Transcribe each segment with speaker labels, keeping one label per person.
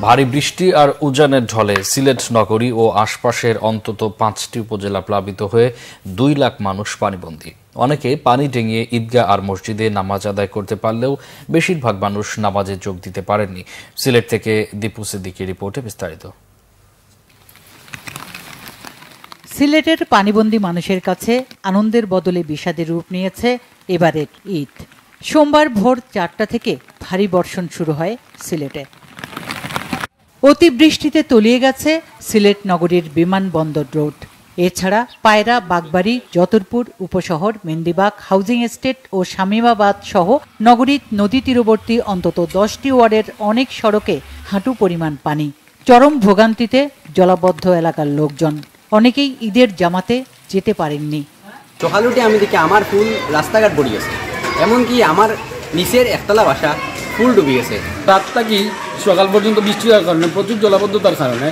Speaker 1: ভারী বৃষ্টি আর উজানের ঢলে সিলেট নগরী ও আশপাশের অন্তত 5টি উপজেলা প্লাবিত হয়ে 2 লাখ মানুষ পানিবন্দী। অনেকে পানি ডিঙিয়ে ঈদগাহ আর মসজিদে নামাজ আদায় করতে পারলেও বেশিরভাগ মানুষ নামাজে যোগ দিতে পারেননি। সিলেট থেকে দীপু সিদ্দিকীর রিপোর্টে বিস্তারিত।
Speaker 2: সিলেটের পানিবন্দী মানুষের কাছে আনন্দের বদলে বিষাদের রূপ নিয়েছে এবারের ঈদ। সোমবার ভোর 4টা থেকে ভারী বর্ষণ শুরু হয় সিলেটে। অতিবৃষ্টিতে তলিয়ে গেছে সিলেট নগরীর বিমানবন্দর রোড। এছাড়া পায়রা, বাগবাড়ি, যতরপুর উপশহর, মেন্দিবাগ, হাউজিং এস্টেট ও শামীমাবাদ সহ নগরীর নদী তীরবর্তী অন্তত 10টি ওয়ার্ডের অনেক সড়কে হাঁটু পরিমাণ পানি। চরম ভোগান্তিতে জলাবদ্ধ এলাকার লোকজন। অনেকেই ঈদের জামাতে যেতে পারেননি।
Speaker 3: সকাল উঠে আমি দেখি আমার ফুল রাস্তাঘাট ভরে গেছে, এমনকি আমার নিচের একতলা বাসা ফুল ডুবে গেছে।
Speaker 4: রাতটা কি সকাল পর্যন্ত বৃষ্টি হওয়ার কারণে, প্রচুর জলাবদ্ধতার কারণে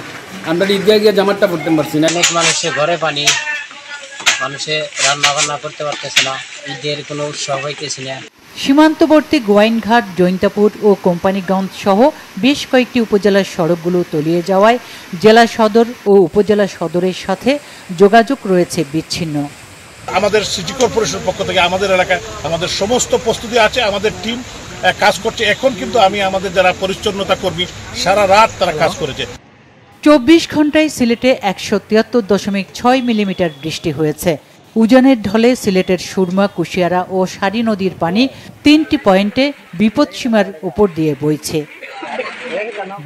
Speaker 4: আমরা ঈদগাহ গিয়ে জামাতটা পড়তে পারছি না।
Speaker 5: অনেক মানুষের ঘরে পানি, মানুষে রান্না বান্না করতে পারতেছে না, ঈদের কোনো উৎসব হইতেছে না।
Speaker 2: সীমান্তবর্তী গোয়াইনঘাট, জৈন্তাপুর ও কোম্পানিগঞ্জ সহ বেশ কয়েকটি উপজেলার সড়কগুলো তলিয়ে যাওয়ায় জেলা সদর ও উপজেলা সদরের সাথে যোগাযোগ রয়েছে বিচ্ছিন্ন।
Speaker 6: আমাদের সিটি কর্পোরেশনের পক্ষ থেকে আমাদের এলাকায় আমাদের সমস্ত প্রস্তুতি আছে, আমাদের টিম কাজ করছে। এখন কিন্তু আমি আমাদের যারা পরিচ্ছন্নতা কর্মী সারা রাত তারা কাজ করেছে।
Speaker 2: 24 ঘন্টায় সিলেটে 173.6 মিলিমিটার বৃষ্টি হয়েছে। উজানের ঢলে সিলেটের সুরমা, কুশিয়ারা ও সারি নদীর পানি 3টি পয়েন্টে বিপদসীমার উপর দিয়ে বইছে।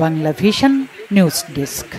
Speaker 2: Bangla vision news desk.